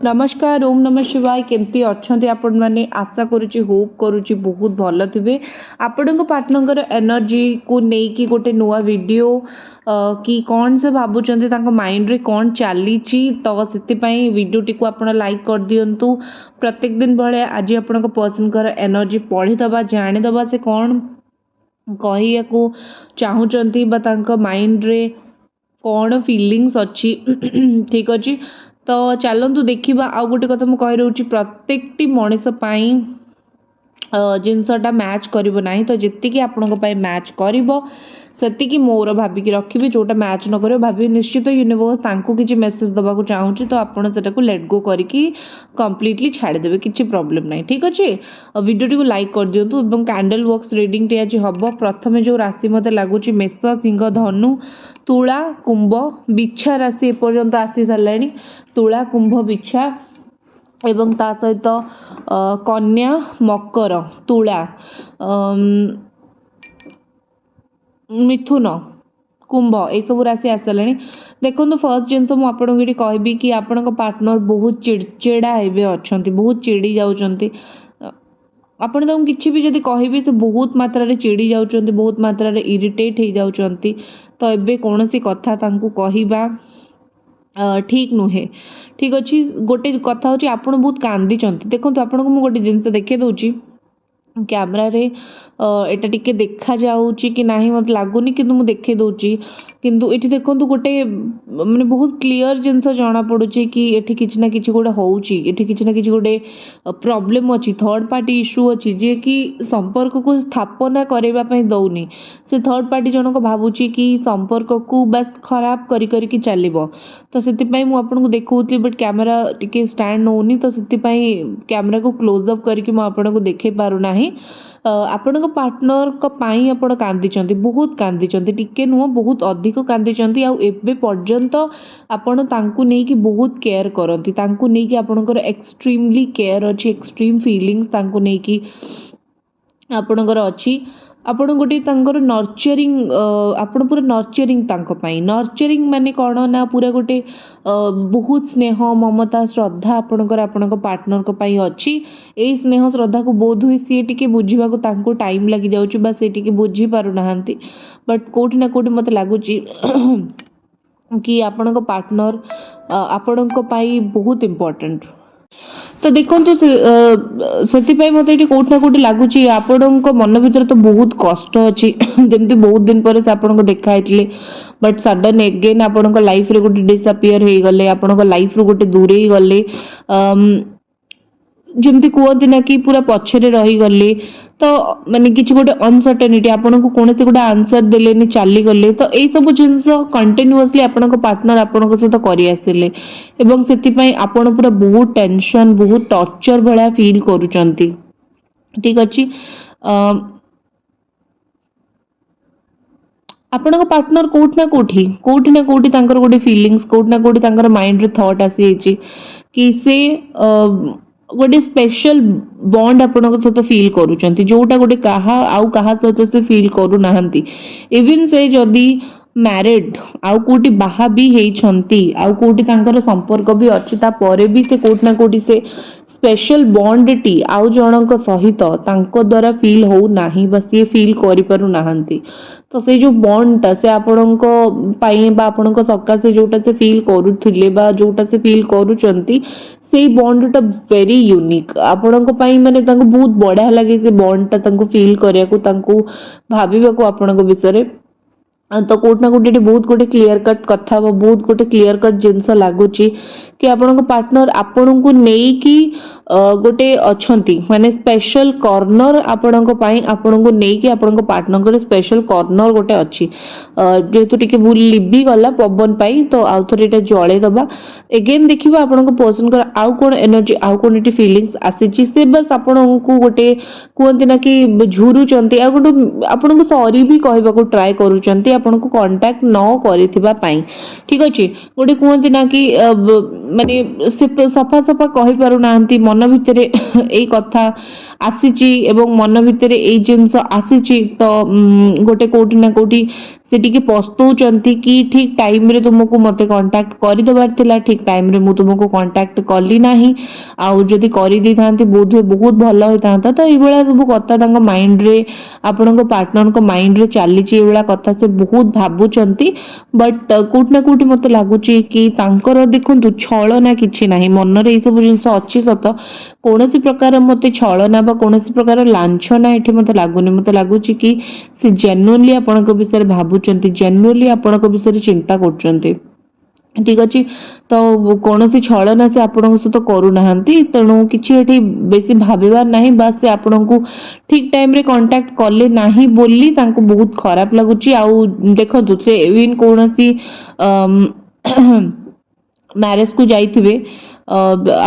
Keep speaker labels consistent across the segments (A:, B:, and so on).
A: नमस्कार ओम नमः शिवाय केमती अच्छे आपण मैंने आशा करुच्ची होप करुच्ची बहुत भल थे आपण पार्टनर एनर्जी को लेकिन गोटे नुआ वीडियो कि कौन से भावुं माइंड रे कौन चली तो से वीडियोटी को आप लाइक कर दिंतु प्रत्येक दिन भाया आज आपण पर्सन एनर्जी पढ़ीदबा जाणीदबा से कौन कहिया को चाहूँगी माइंड रे कौन फीलिंग्स अच्छी ठीक अच्छे तो चलतु देखा आउ गोटे कथा मुझे कही रोचे प्रत्येकटी मनीषपाई जिनसटा मैच करिवो नाही तो जितकी आपणक मैच करिवो सेतिकी मोर भाविकी रखिए जोटा मैच न करिवो भाभी निश्चित यूनिवर्स तांको किछि मेसेज दबाको चाहूँगी तो आपण सेटाको लेट गो करके कंप्लीटली छाड़देवे किछि प्रॉब्लम नहीं ठीक अच्छे वीडियोटी को लाइक कर दिंतु और कैंडल बॉक्स रीडिंग टी आज हम प्रथम जो राशि मत लगुच मेष सिंह धनु तुला कुंभ बिछा राशि एपर्यंत आसी सारे तुला कुंभ बिछा एवं ता सहित कन्या मकर तुला मिथुन कुंभ ये सब राशि आसारे देखो फर्स्ट जिनस मुझे कहबी कि आपण पार्टनर बहुत चिड़चिड़ा एवं अच्छा बहुत चिड़ी जाऊँच आपण किसी भी जदि कहे से बहुत मात्रा चिड़ी जाऊँच बहुत मात्रा इरिटेट हो जाऊँच तो ये कौन सी कथा कहवा ठीक नुहे ठीक अच्छे गोटे कथा हूँ आप बहुत कांदी देखो आपको मुझे गोटे जिनस देखे दूची कैमरा रे एटा टिके देखा जाऊँगी कि नहीं मत लगुनि कि मुझे देखे दूची किंतु ये देखो गोटे माने बहुत क्लीयर जिनस जना पड़ुचे कि ये किसी ना किसी गोटे होची किसी ना किसी गोटे प्रॉब्लम अच्छी थर्ड पार्टी इश्यू अच्छी जे कि संपर्क को स्थापना करने दौनी से थर्ड पार्टी जनक भावुची कि संपर्क को बस खराब करी चलो तो से मुझे देखुली बट कैमरा टिके स्टैंड होनी तो से कैमरा को क्लोजअप करके मुझे देखे पारना आपण पार्टनर पाई आपण कांदी बहुत कांदी टिके नुह बहुत अधिक कांदी आबे पर्यंत आपण तांकु नहीं कि बहुत केयर करती तांकु नहीं कि आपणकर एक्सट्रीमली केयर अच्छी एक्सट्रीम फीलिंग्स तांकु नहीं कि आपणकर अच्छी आपण गोटे नर्चरिंग आपण पूरा नर्चरिंग नर्चरिंग माने कौन ना पूरा गोटे बहुत स्नेह ममता श्रद्धा आपणकर आपण पार्टनर अच्छी यही स्नेह श्रद्धा को बोध हुए सी टी बुझा टाइम लगी जाऊँ सी टी बुझी पारना बट कोटि ना कोटि मत लगुच कि आपण पार्टनर आपण बहुत इम्पोर्टेंट तो देखो से मत ये कौट ना कौटी लगुच आपण मन भर तो बहुत कष्ट अच्छी जमी बहुत दिन पर से आपको देखाई बट सडन एगेन आपण लाइफ रे गोटे डिसअपियर हो गले आपण लाइफ रू गोटे दूरे गले जमती कहते ना कि पूरा पछरे रहीगले तो माने किसी गोटे अनसर्टेनिटी आपन को कौन से गोटे आंसर देले चली गले तो यही सब जिन कंटिन्यूअसली आपण पार्टनर आपण सहित करी आसिले एवं से आपण पूरा बहुत टेंशन बहुत टॉर्चर भाया फील करुचंती ठीक अच्छे आपण पार्टनर कोठ ना कोठी गोटे फीलिंग्स कोठ ना कोठी माइंड रे थॉट आसी कि से गोटे स्पेशल बॉन्ड आपण सहित फील करुचंती जोटा गोटे आउ कहा सहित से फील करू नाहंती इवन से जदि मैरिड आउ कोटी बाहा भी हेइछंती आउ कोटी तांकर संपर्क भी अछि ता परे भी से कोट ना कोटी से स्पेशल बॉन्ड टी आउ जनक सहित तांको द्वारा फील हो नाही बस ये फील करि पारु नाहंती तो से जो बॉन्ड टा से आपणको पाई बा आपणको सकासे जोटा से फील करूथिले बा जोटा से फील करूचंती से बॉन्ड टा वेरी यूनिक आपणको पाई माने तांको बहुत बढ़िया लगे से बॉन्ड टा तांको फील करिया को तांको भाबिबा को आपणको विषय तो कोट ना कोटी बहुत गोटे क्लीयर कट कथा बहुत गोटे क्लीयर कट जिनस लगुच कि आपण पार्टनर आपण को नहीं कि गोटे अच्छी माने स्पेशल कॉर्नर आपण को नहीं कि आपण पार्टनर स्पेशल कॉर्नर गोटे अच्छी जेहेतु टिके भूल लिभी गला पवन पाई तो आउ थे ये जड़े दबा एगेन देखिबा आपण पर्सन कर आउ कोन एनर्जी आउ कोन एटी फीलिंग्स आसी से बस आपण को गोटे कहते ना कि झुरुचंती आ गोटे आपण को सॉरी भी कहबा को ट्राई करूचंती आपण को कांटेक्ट न करिथिबा पाई ठीक अछि गोटे कहते ना कि माने सफा सफा कहि पारु नांती मन भितरे एई कथा ଆସିଛି ଏବଂ ମନ ଭିତରେ ଏଇ ଜିନିଷ ଆସିଛି ତ ଗୋଟେ କୋଉଠି ନା କୋଉଠି ସେ ଟିକେ ପସ୍ତଉଛନ୍ତି କି ଠିକ୍ ଟାଇମରେ ତୁମକୁ ମୋତେ କଣ୍ଟାକ୍ଟ କରିଦେବାର ଥିଲା, ଠିକ୍ ଟାଇମରେ ମୁଁ ତୁମକୁ କଣ୍ଟାକ୍ଟ କଲି ନାହିଁ, ଆଉ ଯଦି କରିଦେଇଥାନ୍ତି ବୋଧହୁଏ ବହୁତ ଭଲ ହୋଇଥାନ୍ତା। ତ ଏଇଭଳିଆ ସବୁ କଥା ତାଙ୍କ ମାଇଣ୍ଡରେ, ଆପଣଙ୍କ ପାର୍ଟନରଙ୍କ ମାଇଣ୍ଡରେ ଚାଲିଛି, ଏଇଭଳିଆ କଥା ସେ ବହୁତ ଭାବୁଛନ୍ତି। ବଟ୍ କୋଉଠି ନା କୋଉଠି ମୋତେ ଲାଗୁଛି କି ତାଙ୍କର ଦେଖନ୍ତୁ ଛଳନା କିଛି ନାହିଁ, ମନରେ ଏଇସବୁ ଜିନିଷ ଅଛି ସତ, କୌଣସି ପ୍ରକାର ମୋତେ ଛଳନା ବା କୌଣସି ପ୍ରକାର ଲାଞ୍ଛନା ଏଠି ମୋତେ ଲାଗୁନି। ମୋତେ ଲାଗୁଛି କି ସେ ଜେନ୍ୟୁନଲି ଆପଣଙ୍କ ବିଷୟରେ ଭାବୁଛନ୍ତି, ଜେନ୍ୟୁନଲି ଆପଣଙ୍କ ବିଷୟରେ ଚିନ୍ତା କରୁଛନ୍ତି। ଠିକ୍ ଅଛି, ତ କୌଣସି ଛଳନା ସେ ଆପଣଙ୍କ ସହିତ କରୁନାହାନ୍ତି, ତେଣୁ କିଛି ଏଠି ବେଶୀ ଭାବିବାର ନାହିଁ। ବାସ୍ ସେ ଆପଣଙ୍କୁ ଠିକ୍ ଟାଇମରେ କଣ୍ଟାକ୍ଟ କଲେ ନାହିଁ ବୋଲି ତାଙ୍କୁ ବହୁତ ଖରାପ ଲାଗୁଛି। ଆଉ ଦେଖନ୍ତୁ ସେ ଇଭିନ୍ କୌଣସି ମ୍ୟାରେଜକୁ ଯାଇଥିବେ,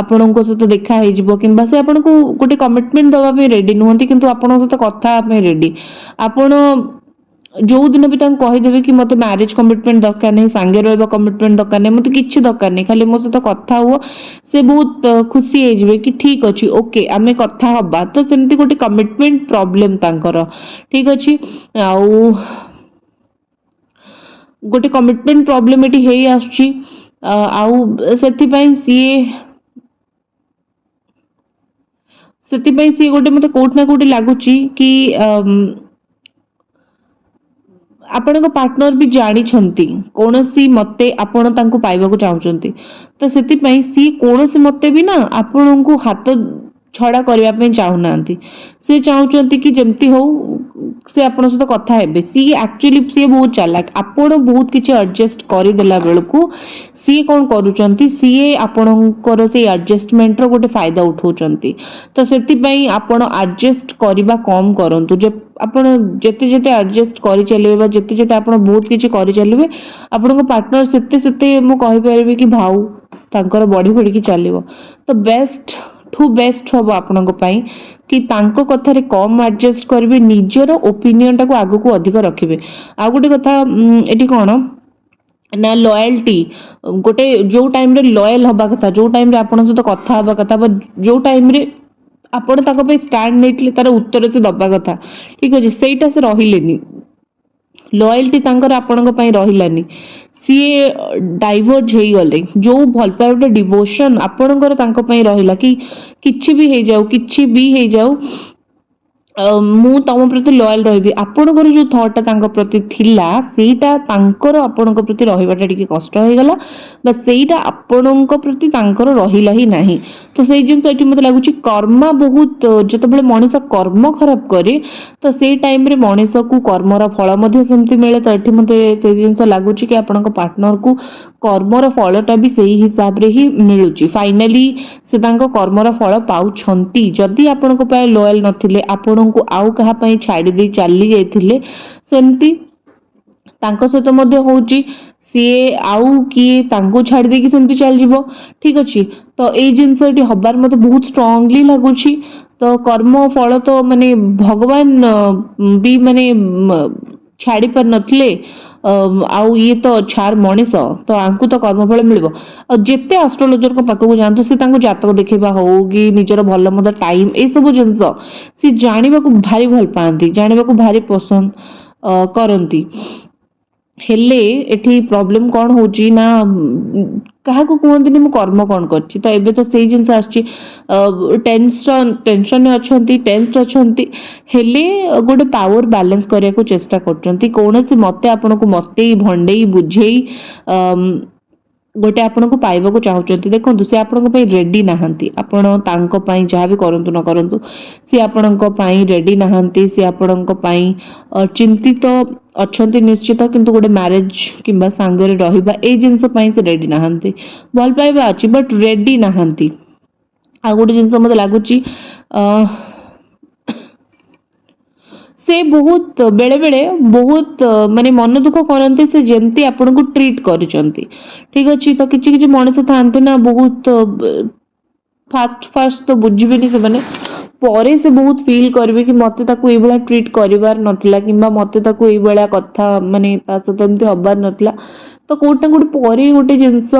A: ଆପଣଙ୍କ ସହିତ ଦେଖା ହେଇଯିବ କିମ୍ବା ସେ ଆପଣଙ୍କୁ ଗୋଟେ କମିଟମେଣ୍ଟ ଦେବା ପାଇଁ ରେଡି ନୁହନ୍ତି, କିନ୍ତୁ ଆପଣଙ୍କ ସହିତ କଥା ହେବା ପାଇଁ ରେଡି। ଆପଣ ଯୋଉ ଦିନ ବି ତାଙ୍କୁ କହିଦେବେ କି ମୋତେ ମ୍ୟାରେଜ କମିଟମେଣ୍ଟ ଦରକାର ନାହିଁ, ସାଙ୍ଗେ ରହିବା କମିଟମେଣ୍ଟ ଦରକାର ନାହିଁ, ମୋତେ କିଛି ଦରକାର ନାହିଁ, ଖାଲି ମୋ ସହିତ କଥା ହୁଅ, ସେ ବହୁତ ଖୁସି ହେଇଯିବେ କି ଠିକ୍ ଅଛି, ଓକେ ଆମେ କଥା ହବା। ତ ସେମିତି ଗୋଟେ କମିଟମେଣ୍ଟ ପ୍ରୋବ୍ଲେମ ତାଙ୍କର। ଠିକ୍ ଅଛି, ଆଉ ଗୋଟେ କମିଟମେଣ୍ଟ ପ୍ରୋବ୍ଲେମ ଏଠି ହେଇ ଆସୁଛି। ଆଉ ସେଥିପାଇଁ ସିଏ ଗୋଟେ ମୋତେ କୋଉଠି ନା କୋଉଠି ଲାଗୁଛି କି ଆପଣଙ୍କ ପାର୍ଟନର ବି ଜାଣିଛନ୍ତି କୌଣସି ମତେ ଆପଣ ତାଙ୍କୁ ପାଇବାକୁ ଚାହୁଁଛନ୍ତି। ତ ସେଥିପାଇଁ ସିଏ କୌଣସି ମତେ ବି ନା ଆପଣଙ୍କୁ ହାତ ଛଡା କରିବା ପାଇଁ ଚାହୁଁନାହାନ୍ତି। ସେ ଚାହୁଁଛନ୍ତି କି ଯେମିତି ହଉ ସେ ଆପଣଙ୍କ ସହିତ କଥା ହେବେ। ସିଏ ବହୁତ ଚାଲାକ। ଆପଣ ବହୁତ କିଛି ଆଡଜଷ୍ଟ କରିଦେଲା ବେଳକୁ ସିଏ କଣ କରୁଛନ୍ତି, ସିଏ ଆପଣଙ୍କର ସେଇ ଆଡଜଷ୍ଟମେଣ୍ଟର ଗୋଟେ ଫାଇଦା ଉଠାଉଛନ୍ତି। ତ ସେଥିପାଇଁ ଆପଣ ଆଡଜଷ୍ଟ କରିବା କମ କରନ୍ତୁ। ଆପଣ ଯେତେ ଯେତେ ଆଡଜଷ୍ଟ କରିଚାଲିବେ ବା ଯେତେ ଯେତେ ଆପଣ ବହୁତ କିଛି କରିଚାଲିବେ, ଆପଣଙ୍କ ପାର୍ଟନର ସେତେ ସେତେ ମୁଁ କହିପାରିବି କି ଭାଉ ତାଙ୍କର ବଢି ବଢିକି ଚାଲିବ। ତ ବେଷ୍ଟ ହବ ଆପଣଙ୍କ ପାଇଁ କି ତାଙ୍କ କଥାରେ କମ ଆଡଜଷ୍ଟ କରିବେ, ନିଜର ଓପିନିଅନ ଟାକୁ ଆଗକୁ ଅଧିକ ରଖିବେ। ଆଉ ଗୋଟେ କଥା ଏଠି କଣ ନା ଲୟାଲଟି, ଗୋଟେ ଯୋଉ ଟାଇମରେ ଲୟାଲ ହବା କଥା, ଯୋଉ ଟାଇମରେ ଆପଣଙ୍କ ସହିତ କଥା ହବା କଥା, ବା ଯୋଉ ଟାଇମରେ ଆପଣ ତାଙ୍କ ପାଇଁ ଷ୍ଟାଣ୍ଡ ନେଇଥିଲେ ତାର ଉତ୍ତର ସେ ଦବା କଥା, ଠିକ ଅଛି, ସେଇଟା ସେ ରହିଲେନି। ଲୟାଲଟି ତାଙ୍କର ଆପଣଙ୍କ ପାଇଁ ରହିଲାନି। ସିଏ ଡାଇଭର୍ଟ ହେଇଗଲେ। ଯୋଉ ଭଲ ପାଇବାଟା ଡିଭୋସନ ଆପଣଙ୍କର ତାଙ୍କ ପାଇଁ ରହିଲା କି କିଛି ବି ହେଇଯାଉ ମୁଁ ତମ ପ୍ରତି ଲୟାଲ ରହିବି, ଆପଣଙ୍କର ଯୋଉ ଥଟ୍ ଟା ତାଙ୍କ ପ୍ରତି ଥିଲା ସେଇଟା ତାଙ୍କର ଆପଣଙ୍କ ପ୍ରତି ରହିବାଟା ଟିକେ କଷ୍ଟ ହେଇଗଲା, ବା ସେଇଟା ଆପଣଙ୍କ ପ୍ରତି ତାଙ୍କର ରହିଲା ହିଁ ନାହିଁ। ତ ସେଇ ଜିନିଷ ଏଠି ମତେ ଲାଗୁଛି କର୍ମ ବହୁତ, ଯେତେବେଳେ ମଣିଷ କର୍ମ ଖରାପ କରେ ତ ସେଇ ଟାଇମରେ ମଣିଷକୁ କର୍ମର ଫଳ ମଧ୍ୟ ସେମିତି ମିଳେ। ତ ଏଠି ମତେ ସେଇ ଜିନିଷ ଲାଗୁଛି କି ଆପଣଙ୍କ ପାର୍ଟନରକୁ କର୍ମର ଫଳଟା ବି ସେଇ ହିସାବରେ ହିଁ ମିଳୁଛି। ଫାଇନାଲି ସେ ତାଙ୍କ କର୍ମର ଫଳ ପାଉଛନ୍ତି। ଯଦି ଆପଣଙ୍କ ପାଇଁ ଲୟାଲ ନଥିଲେ, ଆପଣଙ୍କୁ ଆଉ କାହା ପାଇଁ ଛାଡି ଦେଇ ଚାଲି ଯାଇଥିଲେ, ସେମିତି ତାଙ୍କ ସହିତ ମଧ୍ୟ ହଉଛି। ସିଏ ଆଉ କିଏ ତାଙ୍କୁ ଛାଡି ଦେଇକି ସେମିତି ଚାଲିଯିବ। ଠିକ ଅଛି, ତ ଏଇ ଜିନିଷ ଏଠି ହବାର ମତେ ବହୁତ ଷ୍ଟ୍ରଙ୍ଗଲି ଲାଗୁଛି। ତ କର୍ମ ଫଳ ତ ମାନେ ଭଗବାନ ବି ମାନେ ଛାଡି ପାରି ନଥିଲେ, ଆଉ ଇଏ ତ ଛାର ମଣିଷ, ତ ଆଙ୍କୁ ତ କର୍ମଫଳ ମିଳିବ। ଆଉ ଯେତେ ଆଷ୍ଟ୍ରୋଲୋଜରଙ୍କ ପାଖକୁ ଯାଆନ୍ତୁ, ସେ ତାଙ୍କୁ ଜାତକ ଦେଖେଇବା ହଉ କି ନିଜର ଭଲ ମନ୍ଦ ଟାଇମ, ଏସବୁ ଜିନିଷ ସେ ଜାଣିବାକୁ ଭାରି ଭଲ ପାଆନ୍ତି, ଜାଣିବାକୁ ଭାରି ପସନ୍ଦ କରନ୍ତି। ହେଲେ ଏଠି ପ୍ରୋବ୍ଲେମ କଣ ହଉଛି ନା କାହାକୁ କୁହନ୍ତିନି ମୁଁ କର୍ମ କଣ କରିଛି। ତ ଏବେ ତ ସେଇ ଜିନିଷ ଆସିଛି, ଟେନସନରେ ଅଛନ୍ତି, ହେଲେ ଗୋଟେ ପାୱାର ବାଲାନ୍ସ କରିବାକୁ ଚେଷ୍ଟା କରୁଛନ୍ତି। କୌଣସି ମତେ ଆପଣଙ୍କୁ ମତେଇ ଭଣ୍ଡେଇ ବୁଝେଇ ଗୋଟେ ଆପଣଙ୍କୁ ପାଇବାକୁ ଚାହୁଁଛନ୍ତି। ଦେଖନ୍ତୁ ସେ ଆପଣଙ୍କ ପାଇଁ ରେଡି ନାହାନ୍ତି। ଆପଣ ତାଙ୍କ ପାଇଁ ଯାହା ବି କରନ୍ତୁ ନ କରନ୍ତୁ, ସେ ଆପଣଙ୍କ ପାଇଁ ରେଡି ନାହାନ୍ତି। ସେ ଆପଣଙ୍କ ପାଇଁ ଚିନ୍ତିତ ଅଛନ୍ତି ନିଶ୍ଚିତ, କିନ୍ତୁ ଗୋଟେ ମ୍ୟାରେଜ କିମ୍ବା ସାଙ୍ଗରେ ରହିବା ଏଇ ଜିନିଷ ପାଇଁ ସେ ରେଡି ନାହାନ୍ତି। ଭଲ ପାଇବା ଅଛି ବଟ ରେଡି ନାହାନ୍ତି। ଆଉ ଗୋଟେ ଜିନିଷ ମତେ ଲାଗୁଛି, ସେ ବହୁତ ବେଳେ ବେଳେ ବହୁତ ମାନେ ମନ ଦୁଃଖ କରନ୍ତି ସେ ଯେମିତି ଆପଣଙ୍କୁ ଟ୍ରିଟ କରିଛନ୍ତି। ଠିକ ଅଛି, ତ କିଛି କିଛି ମଣିଷ ଥାଆନ୍ତି ନା ବହୁତ ଫାଷ୍ଟ ତ ବୁଝିବେନି ସେମାନେ, ପରେ ସେ ବହୁତ ଫିଲ୍ କରିବେ କି ମତେ ତାକୁ ଏଇଭଳିଆ ଟ୍ରିଟ କରିବାର ନଥିଲା, କିମ୍ବା ମତେ ତାକୁ ଏଇଭଳିଆ କଥା ମାନେ ତା ସହିତ ଏମିତି ହବାର ନଥିଲା। ତ କୋଉଠି ନା କୋଉଠି ପରେ ଗୋଟେ ଜିନିଷ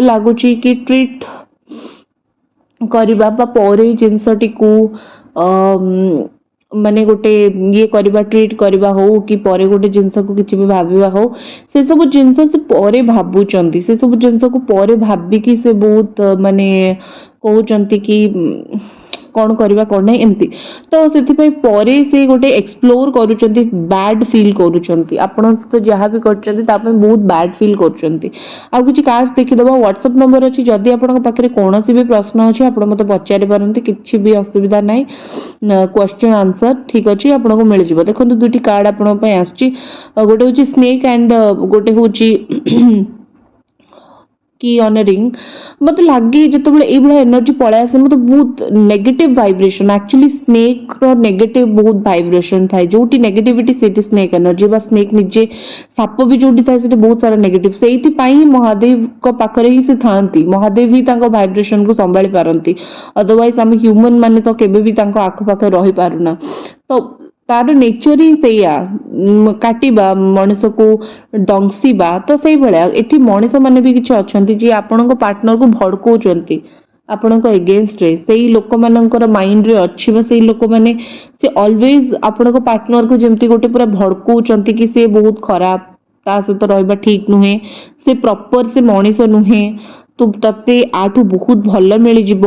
A: ଲାଗୁଛି କି କରିବା ବା ପରେ ଜିନିଷଟିକୁ ମାନେ ଗୋଟେ ଇଏ କରିବା, ଟ୍ରିଟ୍ କରିବା ହଉ କି ପରେ ଗୋଟେ ଜିନିଷକୁ କିଛି ବି ଭାବିବା ହଉ, ସେ ସବୁ ଜିନିଷ ସେ ପରେ ଭାବୁଛନ୍ତି, ସେ ସବୁ ଜିନିଷକୁ ପରେ ଭାବିକି ସେ ବହୁତ ମାନେ କହୁଛନ୍ତି କି କଣ କରିବା କଣ ନାହିଁ ଏମିତି। ତ ସେଥିପାଇଁ ପରେ ସେ ଗୋଟେ ଏକ୍ସପ୍ଲୋର କରୁଛନ୍ତି, ବ୍ୟାଡ୍ ଫିଲ୍ କରୁଛନ୍ତି, ଆପଣଙ୍କ ସହିତ ଯାହା ବି କରୁଛନ୍ତି ତା ପାଇଁ ବହୁତ ବ୍ୟାଡ୍ ଫିଲ୍ କରୁଛନ୍ତି। ଆଉ କିଛି କାର୍ଡସ୍ ଦେଖିଦବା, ହ୍ୱାଟ୍ସଆପ୍ ନମ୍ବର ଅଛି, ଯଦି ଆପଣଙ୍କ ପାଖରେ କୌଣସି ବି ପ୍ରଶ୍ନ ଅଛି ଆପଣ ମୋତେ ପଚାରି ପାରନ୍ତି, କିଛି ବି ଅସୁବିଧା ନାହିଁ। କ୍ୱେଶ୍ଚନ୍ ଆନ୍ସର ଠିକ୍ ଅଛି ଆପଣଙ୍କୁ ମିଳିଯିବ। ଦେଖନ୍ତୁ ଦୁଇଟି କାର୍ଡ ଆପଣଙ୍କ ପାଇଁ ଆସିଛି, ଗୋଟେ ହଉଛି ସ୍ନେକ୍ ଆଣ୍ଡ ଗୋଟେ ହଉଛି କି ଅନ୍ ଏ ରିଙ୍ଗ। ମତେ ଲାଗେ ଯେତେବେଳେ ଏଇଭଳିଆ ଏନର୍ଜି ପଳେଇ ଆସେ ମତେ ବହୁତ ନେଗେଟିଭ ଭାଇବ୍ରେସନ, ଆକ୍ଚୁଆଲି ସ୍ନେକ୍ ର ନେଗେଟିଭ ବହୁତ ଭାଇବ୍ରେସନ ଥାଏ, ଯୋଉଠି ନେଗେଟିଭିଟି ସେଇଠି ସ୍ନେକ୍ ଏନର୍ଜି, ବା ସ୍ନେକ୍ ନିଜେ ସାପ ବି ଯୋଉଠି ଥାଏ ସେଠି ବହୁତ ସାରା ନେଗେଟିଭ, ସେଇଥିପାଇଁ ମହାଦେବଙ୍କ ପାଖରେ ହିଁ ସେ ଥାଆନ୍ତି, ମହାଦେବ ହିଁ ତାଙ୍କ ଭାଇବ୍ରେସନକୁ ସମ୍ଭାଳି ପାରନ୍ତି, ଅଦରୱାଇଜ ଆମେ ହ୍ୟୁମାନ ମାନେ ତ କେବେ ବି ତାଙ୍କ ଆଖପାଖରେ ରହିପାରୁନା। ତ ତାର ନେଚର ହିଁ ସେଇଆ, କାଟିବା, ମଣିଷକୁ ଦଂଶିବା। ତ ସେଇଭଳିଆ ଏଠି ମଣିଷ ମାନେ ବି କିଛି ଅଛନ୍ତି ଯିଏ ଆପଣଙ୍କ ପାର୍ଟନରକୁ ଭଡକଉଛନ୍ତି ଆପଣଙ୍କ ଏଗେନଷ୍ଟରେ, ସେଇ ଲୋକମାନଙ୍କର ମାଇଣ୍ଡରେ ଅଛି, ବା ସେଇ ଲୋକମାନେ ସେ ଅଲୱେଜ ଆପଣଙ୍କ ପାର୍ଟନରକୁ ଯେମିତି ଗୋଟେ ପୁରା ଭଡକଉଛନ୍ତି କି ସେ ବହୁତ ଖରାପ, ତା ସହିତ ରହିବା ଠିକ ନୁହେଁ, ସେ ପ୍ରପର ସେ ମଣିଷ ନୁହେଁ, ତୁ ତତେ ଆଠୁ ବହୁତ ଭଲ ମିଳିଯିବ,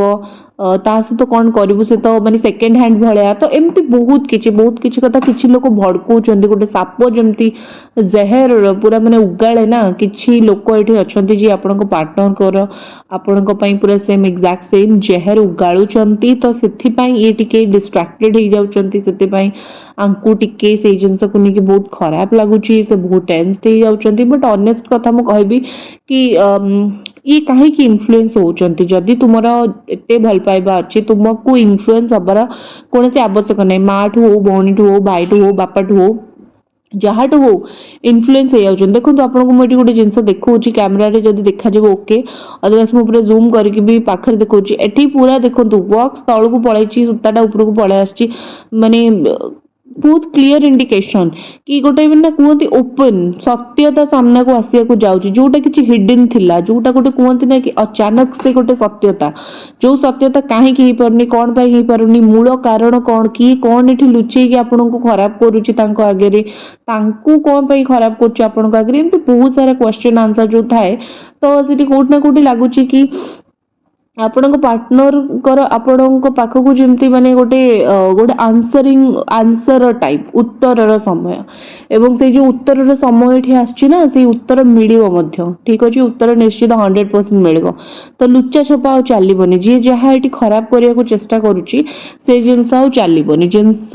A: ତା ସହିତ କଣ କରିବୁ ସେ ତ ମାନେ ସେକେଣ୍ଡ ହ୍ୟାଣ୍ଡ ଭଳିଆ। ତ ଏମିତି ବହୁତ କିଛି କଥା କିଛି ଲୋକ ଭଡକଉଛନ୍ତି, ଗୋଟେ ସାପ ଯେମିତି ଜେହେର ପୁରା ମାନେ ଉଗାଳେ ନା, କିଛି ଲୋକ ଏଠି ଅଛନ୍ତି ଯିଏ ଆପଣଙ୍କ ପାର୍ଟନରଙ୍କର ଆପଣଙ୍କ ପାଇଁ ପୁରା ସେମ୍ ଏକ୍ସାକ୍ଟ ସେମ୍ ଜେହେର ଉଗାଳୁଛନ୍ତି। ତ ସେଥିପାଇଁ ଇଏ ଟିକେ ଡିଷ୍ଟ୍ରାକ୍ଟେଡ ହେଇଯାଉଛନ୍ତି, ସେଥିପାଇଁ ଆଙ୍କୁ ଟିକେ ସେଇ ଜିନିଷକୁ ନେଇକି ବହୁତ ଖରାପ ଲାଗୁଛି, ସେ ବହୁତ ଟେନ୍ସଡ ହେଇଯାଉଛନ୍ତି। ବଟ୍ ଅନେଷ୍ଟ କଥା ମୁଁ କହିବି କି ଇଏ କାହିଁକି ଇନଫ୍ଲୁଏନ୍ସ ହଉଛନ୍ତି, ଯଦି ତୁମର ଏତେ ଭଲ ପାଇବା ଅଛି ତୁମକୁ ଇନଫ୍ଲୁଏନ୍ସ ହବାର କୌଣସି ଆବଶ୍ୟକ ନାହିଁ, ମାଠୁ ହଉ, ଭଉଣୀଠୁ ହଉ, ଭାଇଠୁ ହଉ, ବାପାଠୁ ହଉ, ଯାହାଠୁ ହଉ ଇନଫ୍ଲୁଏନ୍ସ ହେଇଯାଉଛନ୍ତି। ଦେଖନ୍ତୁ ଆପଣଙ୍କୁ ମୁଁ ଏଠି ଗୋଟେ ଜିନିଷ ଦେଖଉଛି, କ୍ୟାମେରାରେ ଯଦି ଦେଖାଯିବ ଓକେ, ଅଦରୱାଇଜ ମୁଁ ପୁରା ଜୁମ୍ କରିକି ବି ପାଖରେ ଦେଖଉଛି, ଏଠି ପୁରା ଦେଖନ୍ତୁ ୱାକ୍ସ ତଳକୁ ପଳେଇଛି, ସୂତାଟା ଉପରକୁ ପଳେଇ ଆସିଛି, ମାନେ ବହୁତ କ୍ଲିୟର ଇଣ୍ଡିକେସନ କି ଗୋଟେ ନା କୁହନ୍ତି ଓପନ ସତ୍ୟତା ସାମ୍ନାକୁ ଆସିବାକୁ ଯାଉଛି, ଯୋଉଟା କିଛି ହିଡେନ୍ ଥିଲା, ଯୋଉଟା ଗୋଟେ କୁହନ୍ତି ନା କି ଅଚାନକ ସେ ଗୋଟେ ସତ୍ୟତା, ଯୋଉ ସତ୍ୟତା କାହିଁକି ହେଇପାରୁନି, କଣ ପାଇଁ ହେଇପାରୁନି, ମୂଳ କାରଣ କଣ, କିଏ କଣ ଏଠି ଲୁଚେଇକି ଆପଣଙ୍କୁ ଖରାପ କରୁଛି ତାଙ୍କ ଆଗରେ, ତାଙ୍କୁ କଣ ପାଇଁ ଖରାପ କରୁଛି ଆପଣଙ୍କ ଆଗରେ, ଏମିତି ବହୁତ ସାରା କ୍ୱେଶ୍ଚନ ଆନ୍ସର ଯୋଉ ଥାଏ। ତ ସେଠି କୋଉଠି ନା କୋଉଠି ଲାଗୁଛି କି ଆପଣଙ୍କ ପାର୍ଟନରଙ୍କର ଆପଣଙ୍କ ପାଖକୁ ଯେମିତି ମାନେ ଗୋଟେ ଆନ୍ସର ଟାଇପ ଉତ୍ତରର ସମୟ, ଏବଂ ସେଇ ଯୋଉ ଉତ୍ତରର ସମୟ ଏଠି ଆସିଛି ନା, ସେଇ ଉତ୍ତର ମିଳିବ ମଧ୍ୟ, ଠିକ ଅଛି, ଉତ୍ତର ନିଶ୍ଚିତ 100% ମିଳିବ। ତ ଲୁଚା ଛପା ଆଉ ଚାଲିବନି, ଯିଏ ଯାହା ଏଠି ଖରାପ କରିବାକୁ ଚେଷ୍ଟା କରୁଛି ସେ ଜିନିଷ ଆଉ ଚାଲିବନି, ଜିନିଷ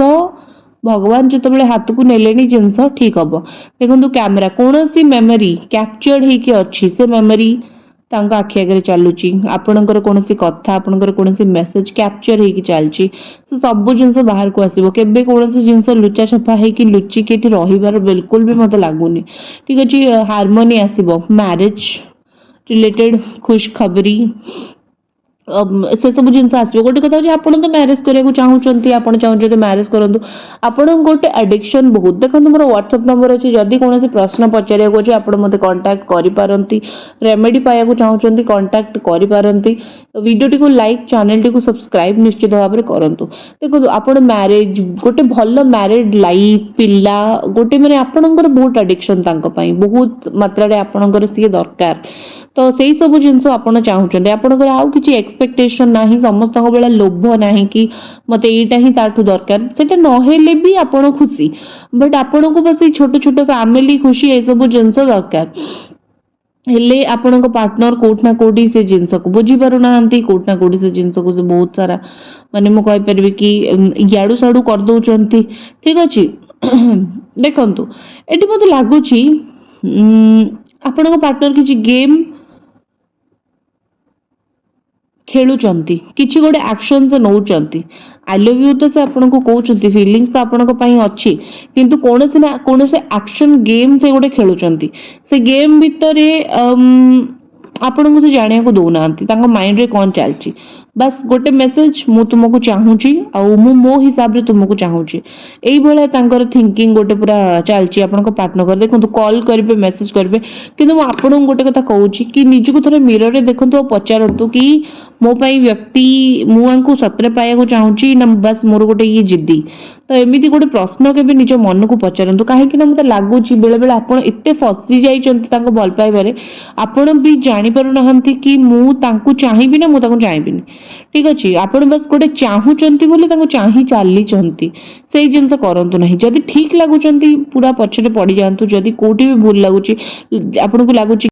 A: ଭଗବାନ ଯେତେବେଳେ ହାତକୁ ନେଲେଣି ଜିନିଷ ଠିକ ହବ। ଦେଖନ୍ତୁ କ୍ୟାମେରା କୌଣସି ମେମୋରି କ୍ୟାପଚର୍ଡ ହେଇକି ଅଛି, ସେ ମେମୋରି ତାଙ୍କ ଆଖି ଆଗରେ ଚାଲୁଛି, ଆପଣଙ୍କର କୌଣସି କଥା, ଆପଣଙ୍କର କୌଣସି ମେସେଜ କ୍ୟାପଚର ହେଇକି ଚାଲିଛି, ସେ ସବୁ ଜିନିଷ ବାହାରକୁ ଆସିବ। କେବେ କୌଣସି ଜିନିଷ ଲୁଚା ଛପା ହେଇକି ଲୁଚିକି ଏଠି ରହିବାର ବିଲକୁଲ ବି ମତେ ଲାଗୁନି। ଠିକ ଅଛି, ହାରମୋନି ଆସିବ, ମ୍ୟାରେଜ ରିଲେଟେଡ ଖୁଶ ଖବରୀ, ସେ ସବୁ ଜିନିଷ ଆସିବ। ଗୋଟେ କଥା ହଉଛି ଆପଣ ତ ମ୍ୟାରେଜ କରିବାକୁ ଚାହୁଁଛନ୍ତି, ଆପଣ ଚାହୁଁଛନ୍ତି ମ୍ୟାରେଜ କରନ୍ତୁ, ଆପଣଙ୍କ ଗୋଟେ ଆଡିକ୍ସନ ବହୁତ। ଦେଖନ୍ତୁ ମୋର ହ୍ୱାଟ୍ସଆପ ନମ୍ବର ଅଛି, ଯଦି କୌଣସି ପ୍ରଶ୍ନ ପଚାରିବାକୁ ଅଛି ଆପଣ ମୋତେ କଣ୍ଟାକ୍ଟ କରିପାରନ୍ତି, ରେମେଡି ପାଇବାକୁ ଚାହୁଁଛନ୍ତି କଣ୍ଟାକ୍ଟ କରିପାରନ୍ତି। ଭିଡ଼ିଓଟିକୁ ଲାଇକ୍, ଚ୍ୟାନେଲଟିକୁ ସବସ୍କ୍ରାଇବ ନିଶ୍ଚିତ ଭାବରେ କରନ୍ତୁ। ଦେଖନ୍ତୁ ଆପଣ ମ୍ୟାରେଜ, ଗୋଟେ ଭଲ ମ୍ୟାରେଡ ଲାଇଫ, ପିଲା ଗୋଟେ ମାନେ ଆପଣଙ୍କର ବହୁତ ଆଡିକ୍ସନ ତାଙ୍କ ପାଇଁ, ବହୁତ ମାତ୍ରାରେ ଆପଣଙ୍କର ସିଏ ଦରକାର। ତ ସେଇ ସବୁ ଜିନିଷ ଆପଣ ଚାହୁଁଛନ୍ତି, ଆପଣଙ୍କର ଆଉ କିଛି ଏକ୍ସପେକ୍ଟେସନ ନାହିଁ, ସମସ୍ତଙ୍କ ବେଳେ ଲୋଭ ନାହିଁ କି ମତେ ଏଇଟା ହିଁ ତାଠୁ ଦରକାର, ସେଟା ନହେଲେ ବି ଆପଣ ଖୁସି, ବଟ୍ ଆପଣଙ୍କୁ ବସ ଏଇ ଛୋଟ ଛୋଟ ଫ୍ୟାମିଲି ଖୁସି ଏସବୁ ଜିନିଷ ଦରକାର। ହେଲେ ଆପଣଙ୍କ ପାର୍ଟନର କୋଉଠି ନା କୋଉଠି ସେ ଜିନିଷକୁ ବୁଝି ପାରୁନାହାନ୍ତି, କୋଉଠି ନା କୋଉଠି ସେ ଜିନିଷକୁ ସେ ବହୁତ ସାରା ମାନେ ମୁଁ କହିପାରିବି କି ଇଆଡୁ ସାଡୁ କରିଦଉଛନ୍ତି। ଠିକ ଅଛି, ଦେଖନ୍ତୁ ଏଠି ମତେ ଲାଗୁଛି ଆପଣଙ୍କ ପାର୍ଟନର କିଛି ଗେମ୍ ଖେଳୁଛନ୍ତି, କିଛି ଗୋଟେ ଆକ୍ସନ ସେ ନଉଛନ୍ତି, ଆଇ ଲଭ୍ ୟୁ ତ ସେ ଆପଣଙ୍କୁ କହୁଛନ୍ତି, ଫିଲିଙ୍ଗସ ତ ଆପଣଙ୍କ ପାଇଁ ଅଛି, କିନ୍ତୁ କୌଣସି ନା କୌଣସି ଆକ୍ସନ ଗେମ୍ ସେ ଗୋଟେ ଖେଳୁଛନ୍ତି। ସେ ଗେମ୍ ଭିତରେ ଆପଣଙ୍କୁ ସେ ଜାଣିବାକୁ ଦଉନାହାନ୍ତି ତାଙ୍କ ମାଇଣ୍ଡରେ କ'ଣ ଚାଲିଛି। ବାସ୍ ଗୋଟେ ମେସେଜ ମୁଁ ତୁମକୁ ଚାହୁଁଛି ଆଉ ମୁଁ ମୋ ହିସାବରେ ତୁମକୁ ଚାହୁଁଛି, ଏଇଭଳିଆ ତାଙ୍କର ଥିଙ୍କିଙ୍ଗ ଗୋଟେ ପୁରା ଚାଲିଛି ଆପଣଙ୍କ ପାର୍ଟନର। ଦେଖନ୍ତୁ କଲ୍ କରିବେ, ମେସେଜ କରିବେ, କିନ୍ତୁ ମୁଁ ଆପଣଙ୍କୁ ଗୋଟେ କଥା କହୁଛି କି ନିଜକୁ ଥରେ ମିରରରେ ଦେଖନ୍ତୁ ଆଉ ପଚାରନ୍ତୁ କି ମୋ ପାଇଁ ବ୍ୟକ୍ତି ମୁଁ ୟାଙ୍କୁ ସତରେ ପାଇବାକୁ ଚାହୁଁଛି ନା ବାସ୍ ମୋର ଗୋଟେ ଇଏ ଜିଦ୍ଦି। ତ ଏମିତି ଗୋଟେ ପ୍ରଶ୍ନ କେବେ ନିଜ ମନକୁ ପଚାରନ୍ତୁ, କାହିଁକି ନା ମତେ ଲାଗୁଛି ବେଳେବେଳେ ଆପଣ ଏତେ ଫସି ଯାଇଛନ୍ତି ତାଙ୍କ ଭଲ ପାଇବାରେ, ଆପଣ ବି ଜାଣିପାରୁନାହାନ୍ତି କି ମୁଁ ତାଙ୍କୁ ଚାହିଁବି ନା ମୁଁ ତାଙ୍କୁ ଚାହିଁବିନି। ଠିକ ଅଛି, ଆପଣ ବାସ୍ ଗୋଟେ ଚାହୁଁଛନ୍ତି ବୋଲି ତାଙ୍କୁ ଚାହିଁ ଚାଲିଛନ୍ତି, ସେଇ ଜିନିଷ କରନ୍ତୁ ନାହିଁ। ଯଦି ଠିକ ଲାଗୁଛନ୍ତି ପୁରା ପଛରେ ପଡ଼ିଯାଆନ୍ତୁ, ଯଦି କୋଉଠି ବି ଭୁଲ ଲାଗୁଛି ଆପଣଙ୍କୁ ଲାଗୁଛି